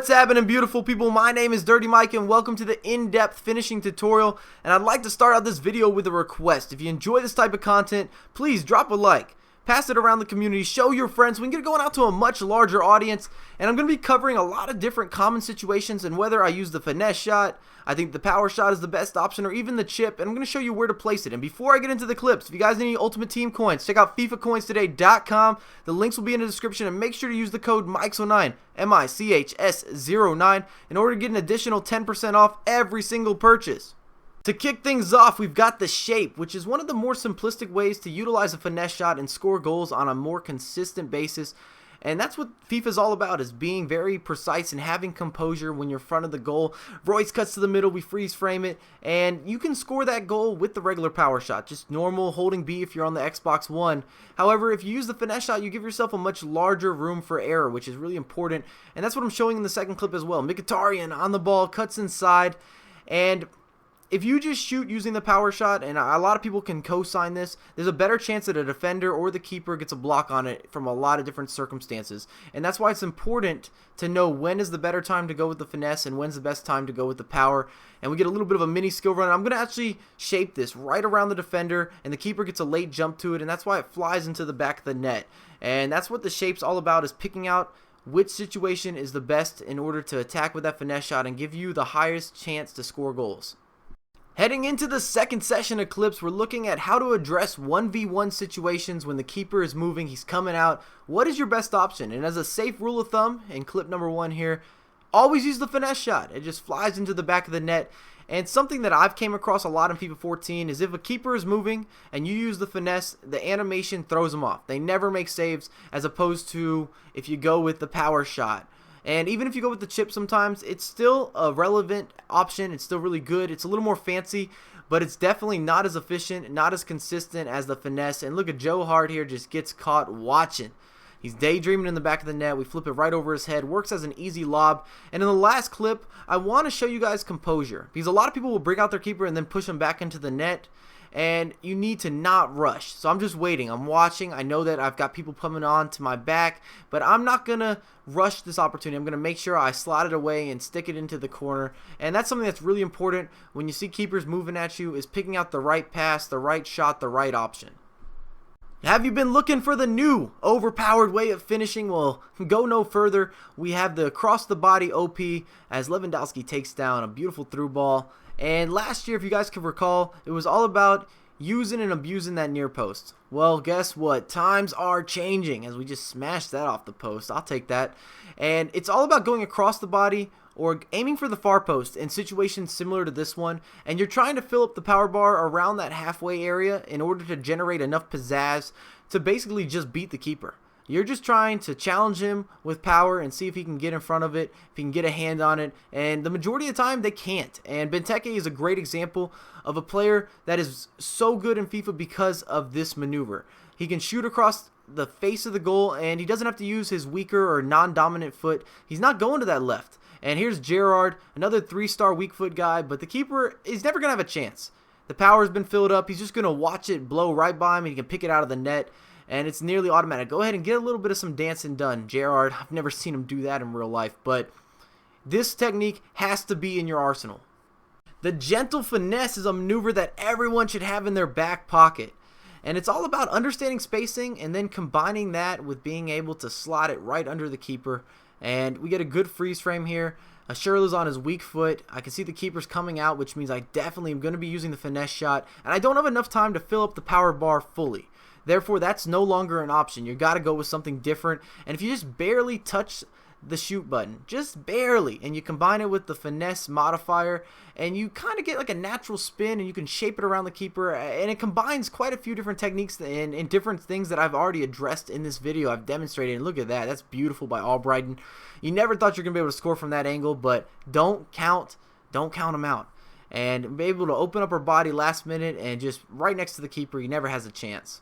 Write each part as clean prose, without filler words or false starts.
What's happening, beautiful people? My name is Dirty Mike and welcome to the in-depth finishing tutorial. And I'd like to start out this video with a request. If you enjoy this type of content, please drop a like, pass it around the community, show your friends. We can get it going out to a much larger audience. And I'm going to be covering a lot of different common situations and whether I use the finesse shot, I think the power shot is the best option, or even the chip, and I'm going to show you where to place it. And before I get into the clips, if you guys need any Ultimate Team coins, check out FIFAcoinstoday.com. The links will be in the description, and make sure to use the code MICHS09, M-I-C-H-S-09, in order to get an additional 10% off every single purchase. To kick things off, we've got the shape, which is one of the more simplistic ways to utilize a finesse shot and score goals on a more consistent basis. And that's what FIFA is all about, is being very precise and having composure when you're in front of the goal. Royce cuts to the middle, we freeze frame it, and you can score that goal with the regular power shot, just normal holding B if you're on the Xbox One. However, if you use the finesse shot, you give yourself a much larger room for error, which is really important, and that's what I'm showing in the second clip as well. Mkhitaryan on the ball, cuts inside, and if you just shoot using the power shot, and a lot of people can co-sign this, there's a better chance that a defender or the keeper gets a block on it from a lot of different circumstances. And that's why it's important to know when is the better time to go with the finesse and when's the best time to go with the power. And we get a little bit of a mini skill run. I'm going to actually shape this right around the defender, and the keeper gets a late jump to it, and that's why it flies into the back of the net. And that's what the shape's all about, is picking out which situation is the best in order to attack with that finesse shot and give you the highest chance to score goals. Heading into the second session of clips, we're looking at how to address 1v1 situations when the keeper is moving, he's coming out. What is your best option? And as a safe rule of thumb, in clip number 1 here, always use the finesse shot. It just flies into the back of the net. And something that I've came across a lot in FIFA 14 is if a keeper is moving and you use the finesse, the animation throws them off. They never make saves, as opposed to if you go with the power shot. And even if you go with the chip sometimes, it's still a relevant option. It's still really good. It's a little more fancy, but it's definitely not as efficient, not as consistent as the finesse. And look at Joe Hart here, just gets caught watching. He's daydreaming in the back of the net. We flip it right over his head. Works as an easy lob. And in the last clip, I want to show you guys composure, because a lot of people will bring out their keeper and then push him back into the net. And you need to not rush. So I'm just waiting. I'm watching. I know that I've got people coming on to my back, but I'm not going to rush this opportunity. I'm going to make sure I slot it away and stick it into the corner. And that's something that's really important when you see keepers moving at you, is picking out the right pass, the right shot, the right option. Have you been looking for the new overpowered way of finishing? Well, go no further. We have the across the body OP as Lewandowski takes down a beautiful through ball. And last year, if you guys can recall, it was all about using and abusing that near post. Well, guess what? Times are changing, as we just smashed that off the post. I'll take that. And it's all about going across the body or aiming for the far post in situations similar to this one. And you're trying to fill up the power bar around that halfway area in order to generate enough pizzazz to basically just beat the keeper. You're just trying to challenge him with power and see if he can get in front of it, if he can get a hand on it, and the majority of the time they can't. And Benteke is a great example of a player that is so good in FIFA because of this maneuver. He can shoot across the face of the goal, and he doesn't have to use his weaker or non-dominant foot. He's not going to that left. And here's Gerrard, another 3-star weak foot guy, but the keeper is never going to have a chance. The power's been filled up. He's just going to watch it blow right by him, and he can pick it out of the net. And it's nearly automatic. Go ahead and get a little bit of some dancing done, Gerrard. I've never seen him do that in real life, but this technique has to be in your arsenal. The gentle finesse is a maneuver that everyone should have in their back pocket. And it's all about understanding spacing and then combining that with being able to slot it right under the keeper. And we get a good freeze frame here. Schürrle's on his weak foot. I can see the keeper's coming out, which means I definitely am going to be using the finesse shot. And I don't have enough time to fill up the power bar fully. Therefore, that's no longer an option. You got to go with something different. And if you just barely touch the shoot button, just barely, and you combine it with the finesse modifier, and you kind of get like a natural spin, and you can shape it around the keeper, and it combines quite a few different techniques and different things that I've already addressed in this video. I've demonstrated, and look at that. That's beautiful by Albrighton. You never thought you're going to be able to score from that angle, but don't count them out. And be able to open up her body last minute and just right next to the keeper, he never has a chance.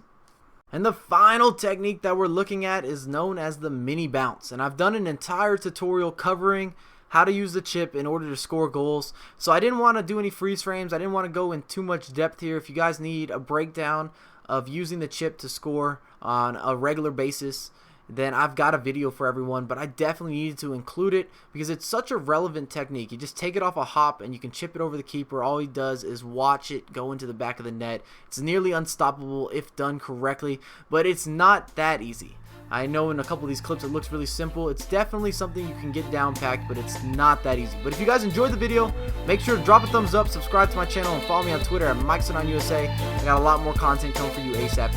And the final technique that we're looking at is known as the mini bounce. And I've done an entire tutorial covering how to use the chip in order to score goals. So I didn't want to do any freeze frames. I didn't want to go in too much depth here. If you guys need a breakdown of using the chip to score on a regular basis, then I've got a video for everyone, but I definitely needed to include it because it's such a relevant technique. You just take it off a hop and you can chip it over the keeper. All he does is watch it go into the back of the net. It's nearly unstoppable if done correctly, but it's not that easy. I know in a couple of these clips it looks really simple. It's definitely something you can get down packed, but it's not that easy. But if you guys enjoyed the video, make sure to drop a thumbs up, subscribe to my channel, and follow me on Twitter at MikeSonUSA. I got a lot more content coming for you ASAP.